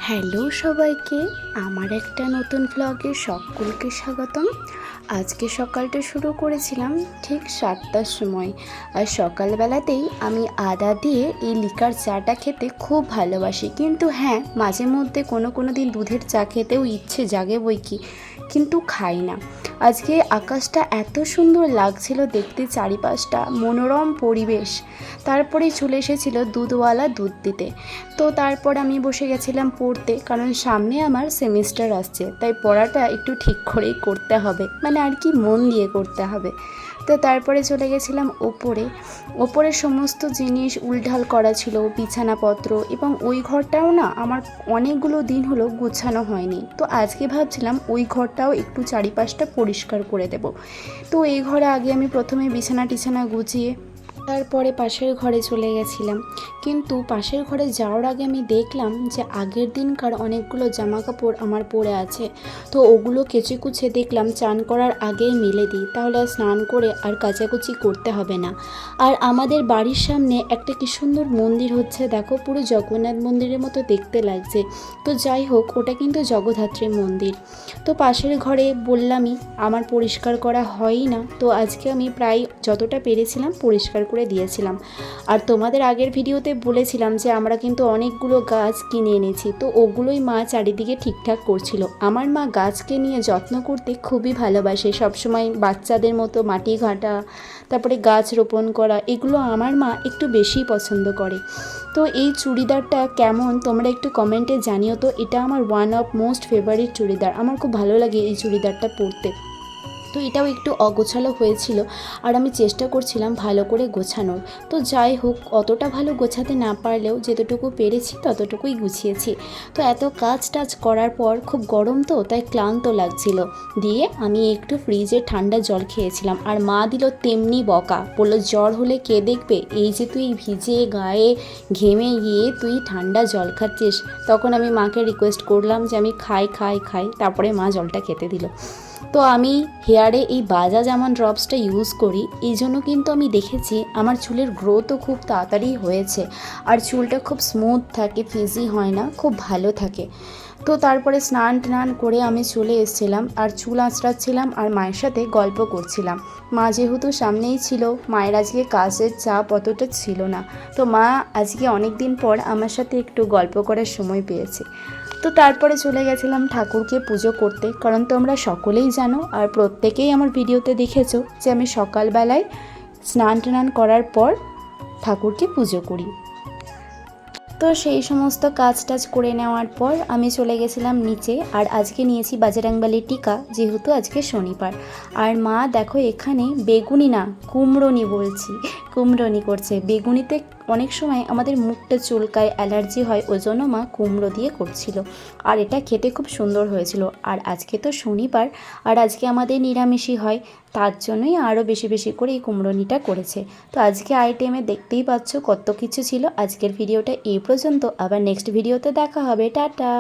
Hello সবাইকে, আমার একটা নতুন ব্লগে সকলকে স্বাগতম। আজকে সকালটা শুরু করেছিলাম ঠিক 7টার সময়। আর সকালবেলাতেই আমি আদা দিয়ে এই লিকার চাটা খেতে খুব ভালোবাসি, কিন্তু হ্যাঁ, মাঝে মধ্যে কোনো দিন দুধের চা খেতেও ইচ্ছে জাগে বই কি, কিন্তু খাই না। আজকে আকাশটা এত সুন্দর লাগছিল দেখতে, চারিপাশটা মনোরম পরিবেশ। তারপরে চলে এসেছিল দুধওয়ালা দুধ দিতে। তো তারপর আমি বসে গেছিলাম পড়তে, কারণ সামনে আমার সেমিস্টার আসছে, তাই পড়াটা একটু ঠিক করেই করতে হবে, মানে আর কি মন দিয়ে করতে হবে। তো তারপরে চলে গেছিলাম ওপরে সমস্ত জিনিস উলঢাল করা ছিল, বিছানাপত্র, এবং ওই ঘরটাও না আমার অনেকগুলো দিন হলো গুছানো হয়নি। তো আজকে ভাবছিলাম ওই ঘরটাও একটু চারিপাশটা পরিষ্কার করে দেব। তো এই ঘরে আগে আমি প্রথমে বিছানা গুছিয়ে তারপরে পাশের ঘরে চলে গেছিলাম। কিন্তু পাশের ঘরে যাওয়ার আগে আমি দেখলাম যে আগের দিনকার অনেকগুলো জামা কাপড় আমার পরে আছে। তো ওগুলো কেচে কুচে দেখলাম চান করার আগেই মেলে দিই, তাহলে আর স্নান করে আর কাচাকুচি করতে হবে না। আর আমাদের বাড়ির সামনে একটা কি সুন্দর মন্দির হচ্ছে, দেখো, পুরো জগন্নাথ মন্দিরের মতো দেখতে লাগছে। তো যাই হোক, ওটা কিন্তু জগদ্ধাত্রী মন্দির। তো পাশের ঘরে বললামই আমার পরিষ্কার করা হয়ই না, তো আজকে আমি প্রায় যতটা পেরেছিলাম পরিষ্কার করে দিয়েছিলাম। আর তোমাদের আগের ভিডিওতে বলেছিলাম যে আমরা কিন্তু অনেকগুলো গাছ কিনে এনেছি, তো ওগুলোই মা চারিদিকে ঠিকঠাক করছিল। আমার মা গাছকে নিয়ে যত্ন করতে খুবই ভালোবাসে, সবসময় বাচ্চাদের মতো মাটি ঘাঁটা, তারপরে গাছ রোপণ করা, এগুলো আমার মা একটু বেশিই পছন্দ করে। তো এই চুড়িদারটা কেমন তোমরা একটু কমেন্টে জানিও তো। এটা আমার one of most favourite churidar, আমার খুব ভালো লাগে এই চুড়িদারটা পরতে। তো এটাও একটু অগোছালো হয়েছিল, আর আমি চেষ্টা করছিলাম ভালো করে গোছানোর। তো যাই হোক, অতটা ভালো গোছাতে না পারলেও যেতটুকু পেরেছি ততটুকুই গুছিয়েছি। তো এত কাজ টাজ করার পর খুব গরম, তো তাই ক্লান্ত লাগছিল। দিয়ে আমি একটু ফ্রিজে ঠান্ডা জল খেয়েছিলাম, আর মা দিল তেমনি বকা, বললো জ্বর হলে কে দেখবে, এই যে তুই ভিজে গায়ে ঘেমে গিয়ে তুই ঠান্ডা জল খাচ্ছিস। তখন আমি মাকে রিকোয়েস্ট করলাম যে আমি খাই, তারপরে মা জলটা খেতে দিল। তো আমি হেয়ারে এই বাজাজ আমন্ড ড্রপসটা ইউজ করি, এই জন্য কিন্তু আমি দেখেছি আমার চুলের গ্রোথও খুব তাড়াতাড়ি হয়েছে, আর চুলটা খুব স্মুথ থাকে, ফ্রিজি হয় না, খুব ভালো থাকে। তো তারপরে স্নান টান করে আমি চলে এসেছিলাম, আর চুল আঁচড়াচ্ছিলাম আর মায়ের সাথে গল্প করছিলাম। মা যেহেতু সামনেই ছিল, মায়ের আজকে কাজের চাপ অতটা ছিল না, তো মা আজকে অনেক দিন পর আমার সাথে একটু গল্প করার সময় পেয়েছে। তো তারপরে চলে গেছিলাম ঠাকুরকে পুজো করতে, কারণ তোমরা সকলেই জানো আর প্রত্যেকেই আমার ভিডিওতে দেখেছো যে আমি সকালবেলায় স্নান টান করার পর ঠাকুরকে পুজো করি। তো সেই সমস্ত কাজ টাজ করে নেওয়ার পর আমি চলে গেছিলাম নিচে, আর আজকে নিয়েছি বাজরাংবালির টিকা, যেহেতু আজকে শনিবার। আর মা দেখো এখানে বেগুনি না কুমড়োনি বলছি, কুমড়োনি করছে। বেগুনিতে অনেক সময় আমাদের মুখটা চুলকায়, অ্যালার্জি হয়, ওই জন্য মা কুমড়ো দিয়ে করছিল। আর এটা খেতে খুব সুন্দর হয়েছিল। আর আজকে তো শনিবার, আর আজকে আমাদের নিরামিষই হয়, তার জন্যই আরও বেশি করে এই কুমড়োনিটা করেছে। তো আজকে আইটেমে দেখতেই পাচ্ছ কত কিছু ছিল। আজকের ভিডিওটা এই পর্যন্ত, আবার নেক্সট ভিডিওতে দেখা হবে, টাটা।